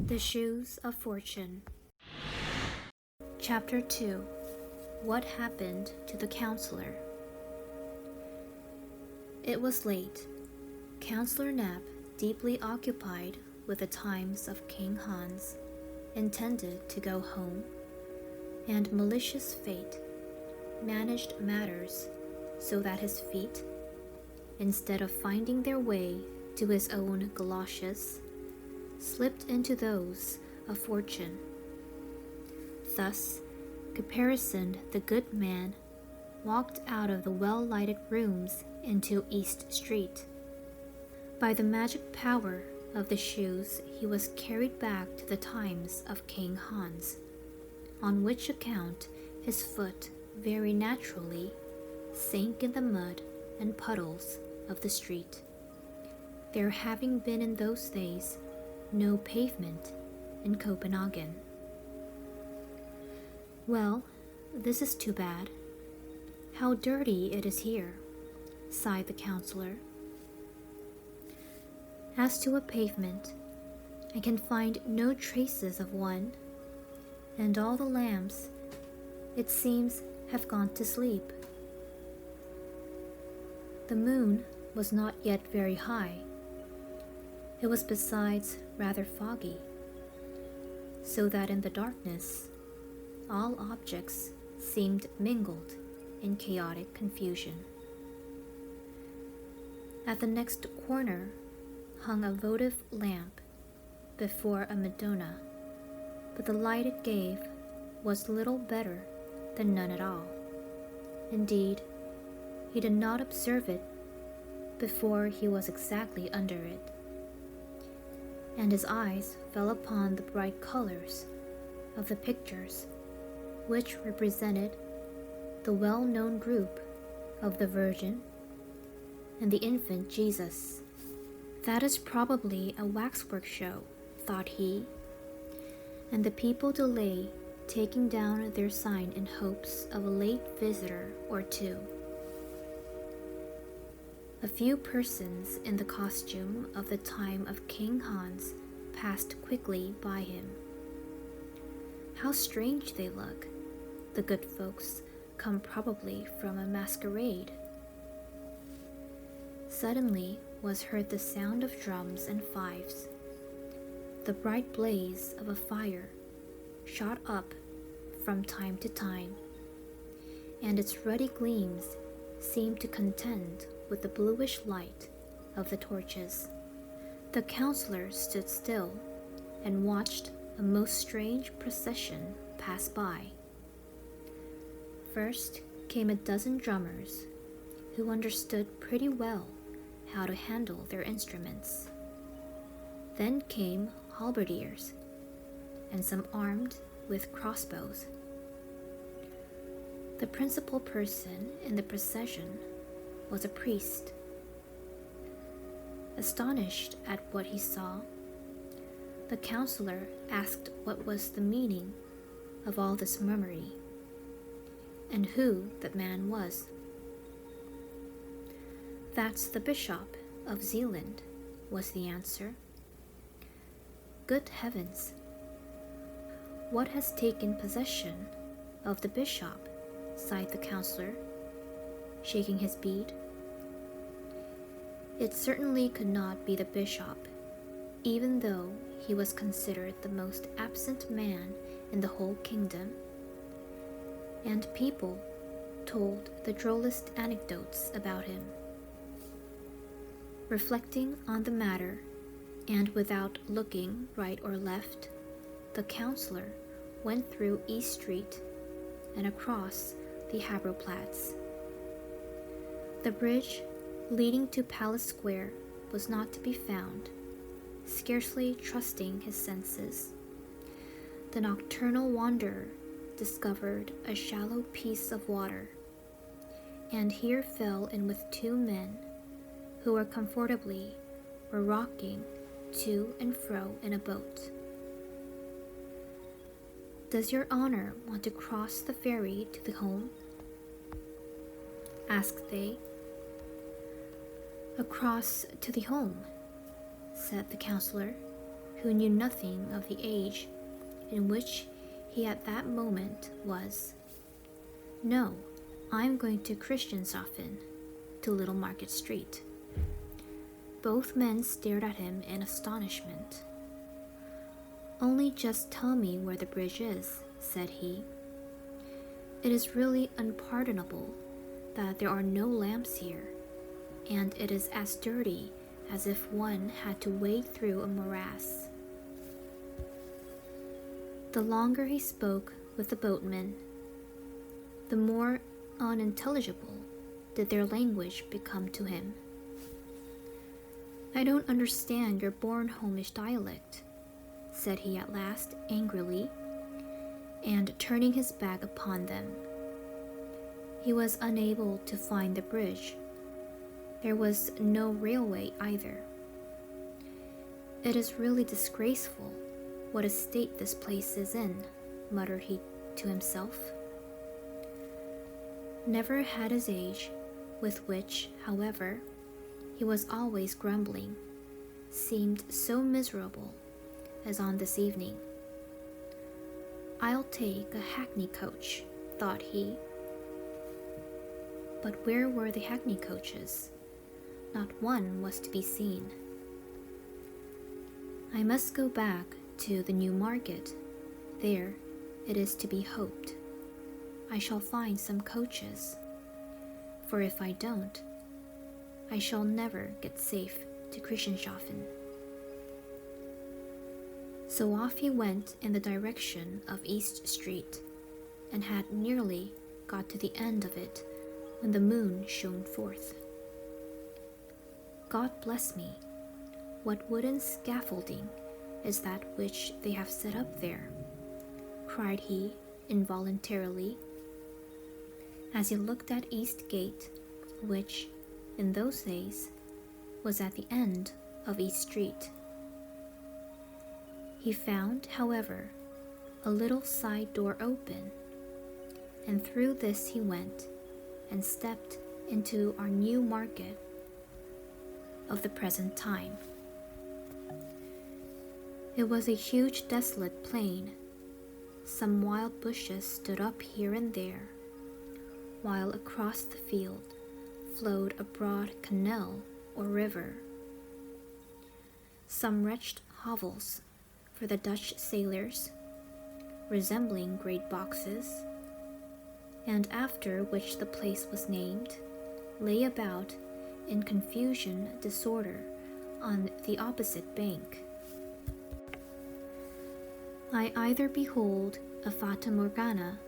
The Shoes of Fortune. Chapter 2. What Happened to the Counselor? It was late. Counselor Knapp, deeply occupied with the times of King Hans, intended to go home, and malicious fate managed matters so that his feet, instead of finding their way to his own galoshes, slipped into those of Fortune. Thus, caparisoned the good man walked out of the well-lighted rooms into East Street. By the magic power of the shoes, he was carried back to the times of King Hans, on which account his foot very naturally sank in the mud and puddles of the street, there having been in those days no pavement in Copenhagen. "Well, this is too bad. How dirty it is here," sighed the counselor. "As to a pavement, I can find no traces of one, and all the lamps, it seems, have gone to sleep." The moon was not yet very high. It was besides rather foggy, so that in the darkness all objects seemed mingled in chaotic confusion. At the next corner hung a votive lamp before a Madonna, but the light it gave was little better than none at all. Indeed, he did not observe it before he was exactly under it, and his eyes fell upon the bright colors of the pictures, which represented the well-known group of the Virgin and the infant Jesus. "That is probably a waxwork show," thought he, and the people delay taking down their sign in hopes of a late visitor or two. A few persons in the costume of the time of King Hans passed quickly by him. "How strange they look! The good folks come probably from a masquerade." Suddenly was heard the sound of drums and fifes. The bright blaze of a fire shot up from time to time, and its ruddy gleams seemed to contend with the bluish light of the torches. The counselor stood still and watched a most strange procession pass by. First came a dozen drummers who understood pretty well how to handle their instruments. Then came halberdiers, and some armed with crossbows. The principal person in the procession was a priest. Astonished at what he saw, the counselor asked what was the meaning of all this mummery, and who that man was. "That's the Bishop of Zealand," was the answer. "Good heavens! What has taken possession of the bishop?" sighed the counselor, shaking his bead. It certainly could not be the bishop, even though he was considered the most absent man in the whole kingdom, and people told the drollest anecdotes about him. Reflecting on the matter, and without looking right or left, the counselor went through East Street and across the Haberplatz. The bridge leading to Palace Square was not to be found. Scarcely trusting his senses, the nocturnal wanderer discovered a shallow piece of water, and here fell in with two men who were rocking to and fro in a boat. "Does your honor want to cross the ferry to the home?" asked they. "Across to the home," said the counselor, who knew nothing of the age in which he at that moment was. "No, I'm going to Christianshafen, to Little Market Street." Both men stared at him in astonishment. "Only just tell me where the bridge is," said he. "It is really unpardonable that there are no lamps here, and it is as dirty as if one had to wade through a morass." The longer he spoke with the boatmen, the more unintelligible did their language become to him. "I don't understand your Bornholmish dialect," said he at last angrily, and turning his back upon them. He was unable to find the bridge. There was no railway either. "It is really disgraceful what a state this place is in," muttered he to himself. Never had his age, with which, however, he was always grumbling, seemed so miserable as on this evening. "I'll take a hackney coach," thought he. But where were the hackney coaches? Not one was to be seen. "I must go back to the New Market. There, it is to be hoped, I shall find some coaches, for if I don't, I shall never get safe to Christianshafen." So off he went in the direction of East Street, and had nearly got to the end of it when the moon shone forth. "God bless me, what wooden scaffolding is that which they have set up there?" cried he involuntarily, as he looked at East Gate, which, in those days, was at the end of East Street. He found, however, a little side door open, and through this he went and stepped into our New Market of the present time. It was a huge desolate plain. Some wild bushes stood up here and there, while across the field flowed a broad canal or river. Some wretched hovels for the Dutch sailors, resembling great boxes, and after which the place was named, lay about in confusion disorder on the opposite bank. "I either behold a Fata Morgana,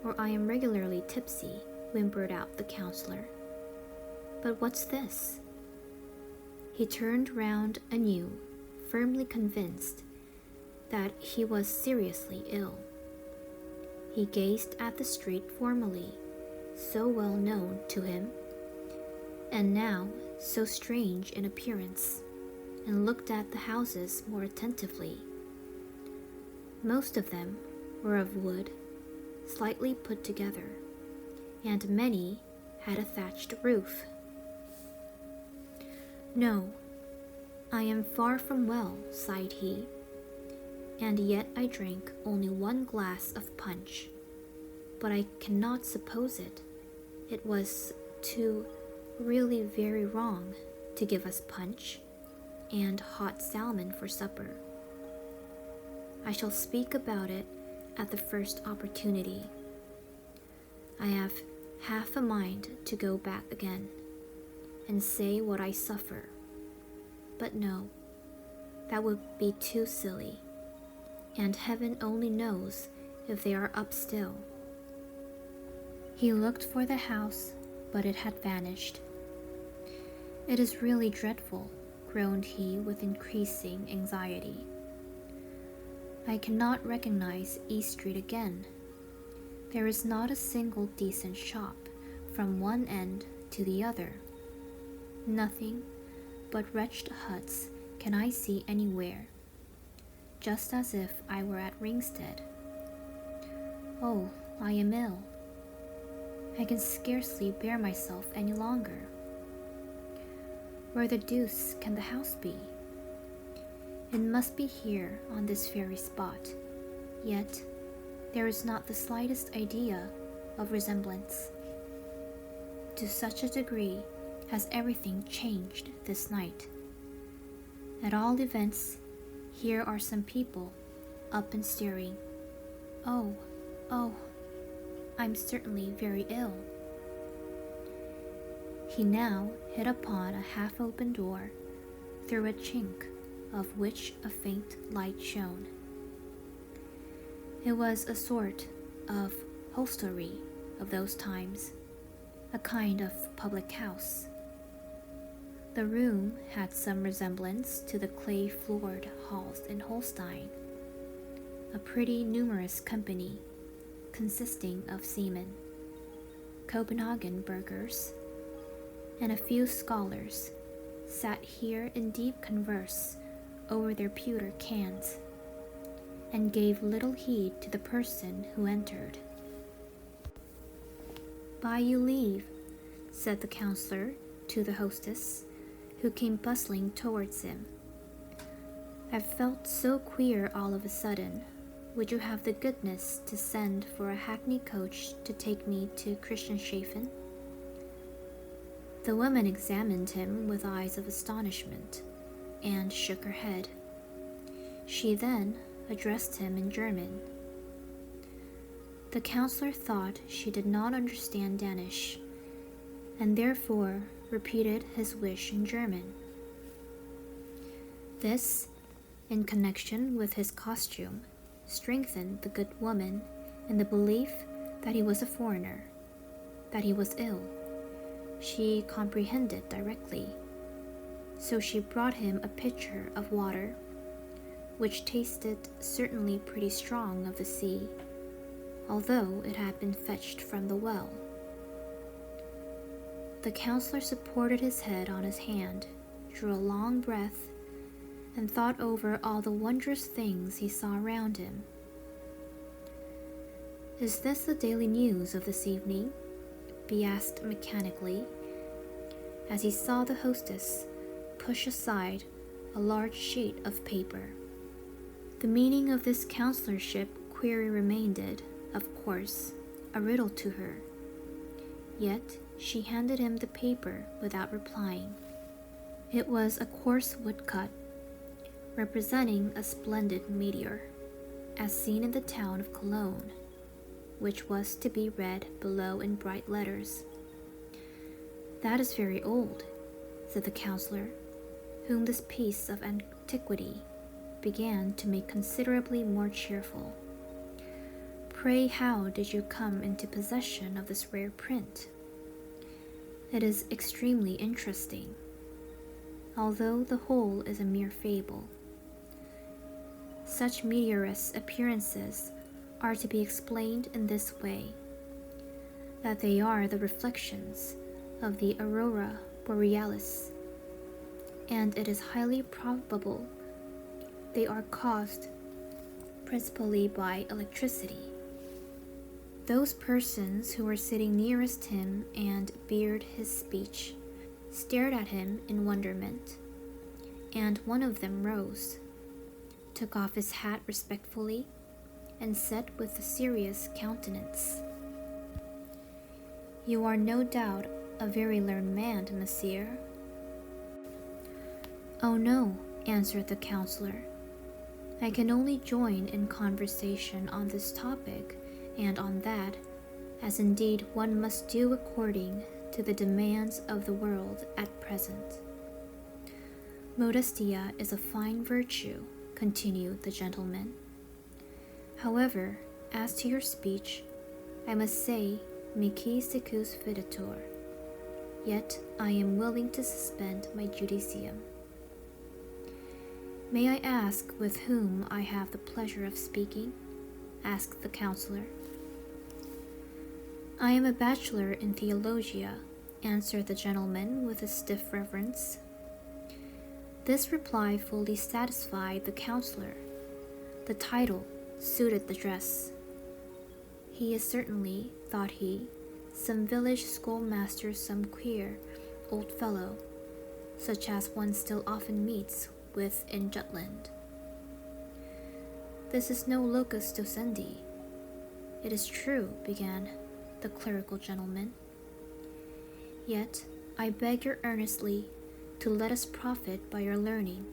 or I am regularly tipsy," whimpered out the counselor. "But what's this?" He turned round anew, firmly convinced that he was seriously ill. He gazed at the street formerly so well known to him, and now so strange in appearance, and looked at the houses more attentively. Most of them were of wood, slightly put together, and many had a thatched roof. "No, I am far from well," sighed he, "and yet I drank only 1 glass of punch, but I cannot suppose it. It was too really very wrong to give us punch and hot salmon for supper. I shall speak about it at the first opportunity. I have half a mind to go back again and say what I suffer, but no, that would be too silly, and heaven only knows if they are up still." He looked for the house, but it had vanished. "It is really dreadful," groaned he with increasing anxiety. "I cannot recognize East Street again. There is not a single decent shop from one end to the other. Nothing but wretched huts can I see anywhere, just as if I were at Ringsted. Oh, I am ill. I can scarcely bear myself any longer. Where the deuce can the house be? It must be here on this very spot, yet there is not the slightest idea of resemblance. To such a degree has everything changed this night. At all events, here are some people up and staring. Oh, I'm certainly very ill. He now hit upon a half-open door, through a chink of which a faint light shone. It was a sort of hostelry of those times, a kind of public house. The room had some resemblance to the clay-floored halls in Holstein, a pretty numerous company consisting of seamen, Copenhagen burghers, and a few scholars sat here in deep converse over their pewter cans, and gave little heed to the person who entered. "By you leave," said the counselor to the hostess, who came bustling towards him. "I've felt so queer all of a sudden. Would you have the goodness to send for a hackney coach to take me to Christianshafen?" The woman examined him with eyes of astonishment, and shook her head. She then addressed him in German. The counselor thought she did not understand Danish, and therefore repeated his wish in German. This, in connection with his costume, strengthened the good woman in the belief that he was a foreigner, that he was ill. She comprehended directly, so she brought him a pitcher of water, which tasted certainly pretty strong of the sea, although it had been fetched from the well. The counselor supported his head on his hand, drew a long breath, and thought over all the wondrous things he saw around him. "Is this the daily news of this evening?" he asked mechanically, as he saw the hostess push aside a large sheet of paper. The meaning of this counselorship query remained, of course, a riddle to her. Yet she handed him the paper without replying. It was a coarse woodcut, representing a splendid meteor, as seen in the town of Cologne, which was to be read below in bright letters. "That is very old," said the counselor, whom this piece of antiquity began to make considerably more cheerful. "Pray, how did you come into possession of this rare print? It is extremely interesting, although the whole is a mere fable. Such meteorous appearances are to be explained in this way, that they are the reflections of the aurora borealis, and it is highly probable they are caused principally by electricity. Those persons who were sitting nearest him and beard his speech stared at him in wonderment, and one of them rose, took off his hat respectfully, and said with a serious countenance, 'You are no doubt a very learned man, monsieur.' 'Oh no,' answered the counselor. 'I can only join in conversation on this topic and on that, as indeed one must do according to the demands of the world at present.' 'Modestia is a fine virtue,' continued the gentleman. 'However, as to your speech, I must say, mihi secus videtur, yet I am willing to suspend my judicium.' 'May I ask with whom I have the pleasure of speaking?' asked the counselor. 'I am a bachelor in theologia,' answered the gentleman with a stiff reverence. This reply fully satisfied the counselor. The title suited the dress. 'He is certainly,' thought he, 'some village schoolmaster, some queer old fellow, such as one still often meets with in Jutland.' This is no locus docendi. It is true, began the clerical gentleman. Yet I beg you earnestly to let us profit by your learning.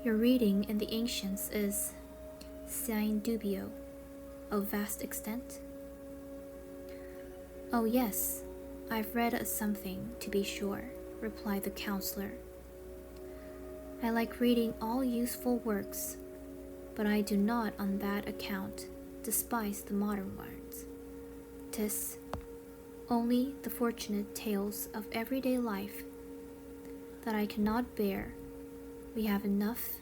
Your reading in the ancients is, sin dubio, of vast extent? Oh yes, I've read something, to be sure, replied the counselor. I like reading all useful works, but I do not on that account despise the modern ones. 'Tis only the fortunate tales of everyday life that I cannot bear. We have enough,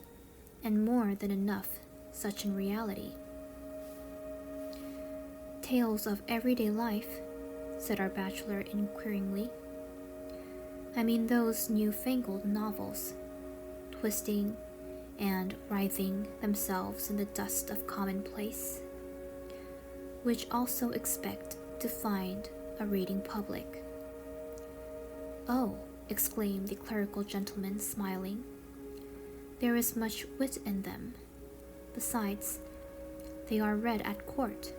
and more than enough, such in reality. Tales of everyday life, said our bachelor inquiringly. I mean those new-fangled novels, twisting and writhing themselves in the dust of commonplace, which also expect to find a reading public. Oh, exclaimed the clerical gentleman, smiling, there is much wit in them. Besides, they are read at court.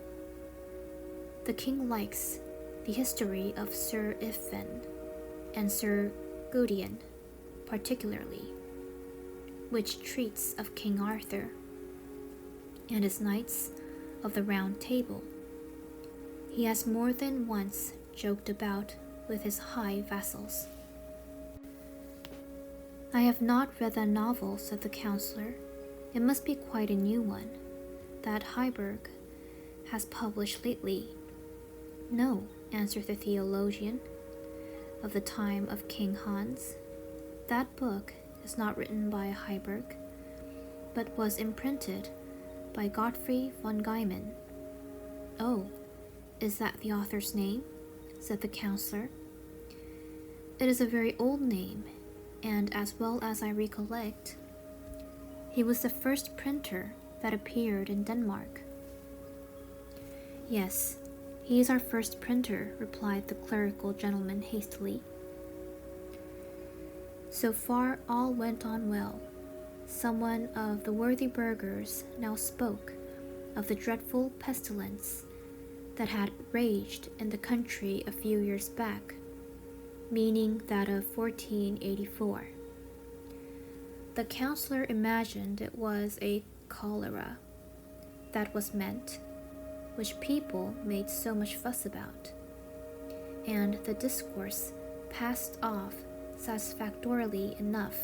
The king likes the history of Sir Iffven and Sir Gudien particularly, which treats of King Arthur and his knights of the Round Table. He has more than once joked about with his high vassals. I have not read that novel, said the counselor. It must be quite a new one, that Heiberg has published lately. No, answered the theologian of the time of King Hans. That book is not written by Heiberg, but was imprinted by Godfrey von Geiman. Oh, is that the author's name? Said the counselor. It is a very old name, and as well as I recollect, he was the first printer that appeared in Denmark. Yes, he is our first printer, replied the clerical gentleman hastily. So far all went on well. Someone of the worthy burghers now spoke of the dreadful pestilence that had raged in the country a few years back, meaning that of 1484. The counselor imagined it was a cholera that was meant, which people made so much fuss about, and the discourse passed off satisfactorily enough.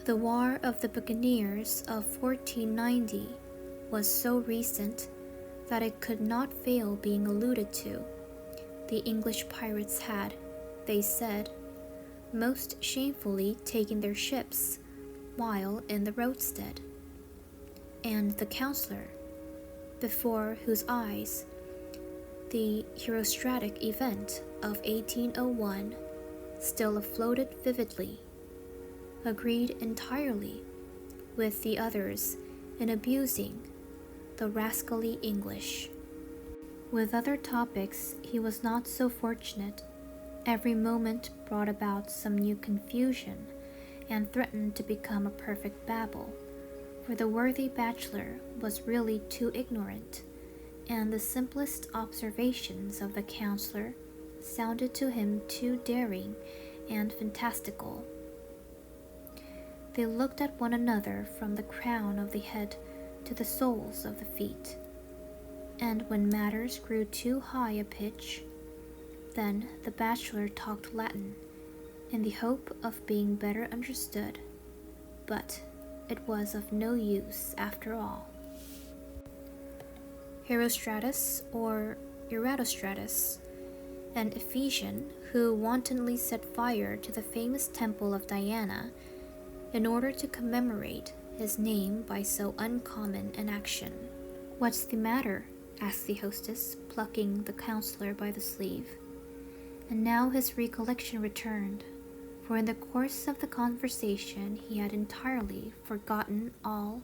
The War of the Buccaneers of 1490 was so recent that it could not fail being alluded to. The English pirates had, they said, most shamefully taken their ships while in the roadstead, and the counselor, before whose eyes the herostratic event of 1801 still floated vividly, agreed entirely with the others in abusing the rascally English. With other topics he was not so fortunate. Every moment brought about some new confusion and threatened to become a perfect babel, for the worthy bachelor was really too ignorant, and the simplest observations of the counselor sounded to him too daring and fantastical. They looked at one another from the crown of the head to the soles of the feet, and when matters grew too high a pitch, then the bachelor talked Latin in the hope of being better understood, but it was of no use after all. Herostratus, or Eratosthenes, an Ephesian who wantonly set fire to the famous temple of Diana in order to commemorate his name by so uncommon an action. What's the matter? Asked the hostess, plucking the counselor by the sleeve. And now his recollection returned, for in the course of the conversation he had entirely forgotten all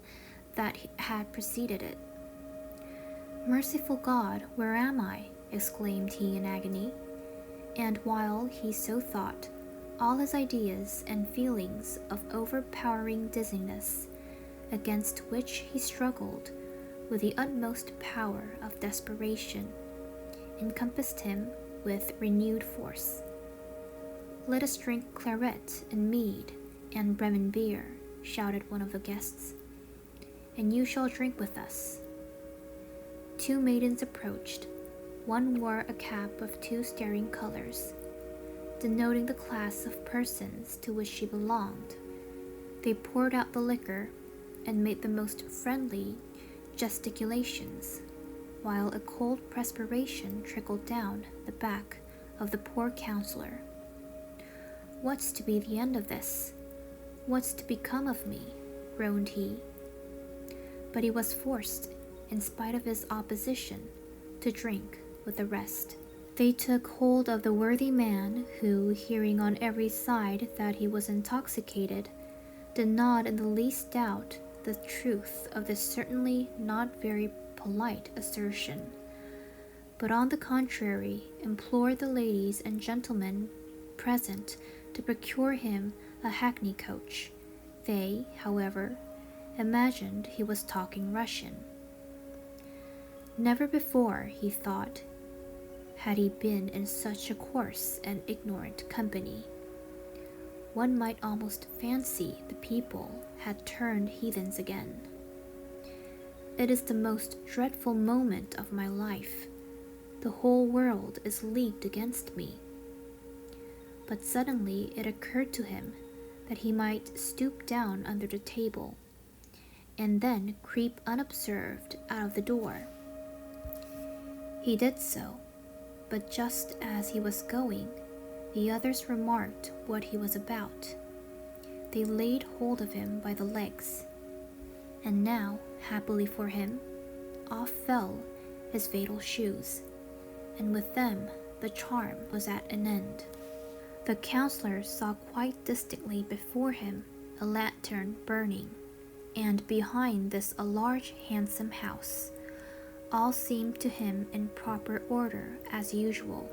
that had preceded it. Merciful God, where am I? Exclaimed he in agony, and while he so thought, all his ideas and feelings of overpowering dizziness against which he struggled with the utmost power of desperation, encompassed him with renewed force. "Let us drink claret and mead and Bremen beer," shouted one of the guests, "and you shall drink with us." Two maidens approached. One wore a cap of two staring colors, denoting the class of persons to which she belonged. They poured out the liquor and made the most friendly gesticulations, while a cold perspiration trickled down the back of the poor counselor. "What's to be the end of this? What's to become of me?" groaned he. But he was forced, in spite of his opposition, to drink with the rest. They took hold of the worthy man, who, hearing on every side that he was intoxicated, did not in the least doubt the truth of this certainly not very polite assertion, but on the contrary implored the ladies and gentlemen present to procure him a hackney coach. They, however, imagined he was talking Russian. Never before, he thought, had he been in such a coarse and ignorant company. One might almost fancy the people had turned heathens again. "It is the most dreadful moment of my life. The whole world is leagued against me." But suddenly it occurred to him that he might stoop down under the table, and then creep unobserved out of the door. He did so, but just as he was going, the others remarked what he was about. They laid hold of him by the legs, and now, happily for him, off fell his fatal shoes, and with them the charm was at an end. The counselor saw quite distinctly before him a lantern burning, and behind this a large handsome house. All seemed to him in proper order as usual.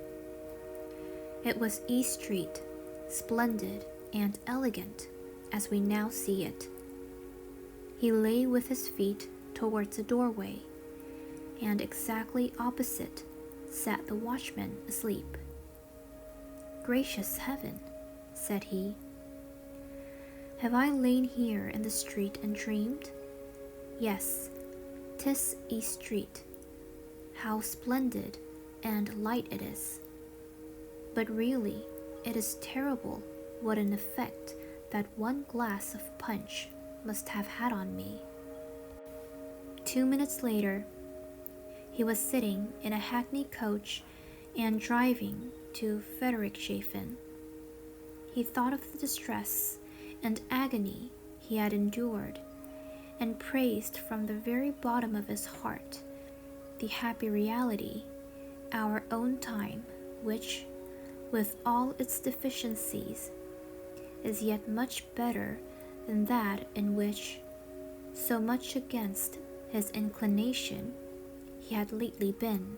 It was East Street, splendid and elegant as we now see it. He lay with his feet towards the doorway, and exactly opposite sat the watchman asleep. "Gracious heaven," said he, "have I lain here in the street and dreamed? Yes, 'tis East Street. How splendid and light it is! But really, it is terrible what an effect that one glass of punch must have had on me." 2 minutes later, he was sitting in a hackney coach and driving to Friedrichshafen. He thought of the distress and agony he had endured, and praised from the very bottom of his heart the happy reality, our own time, which, with all its deficiencies, is yet much better than that in which, so much against his inclination, he had lately been.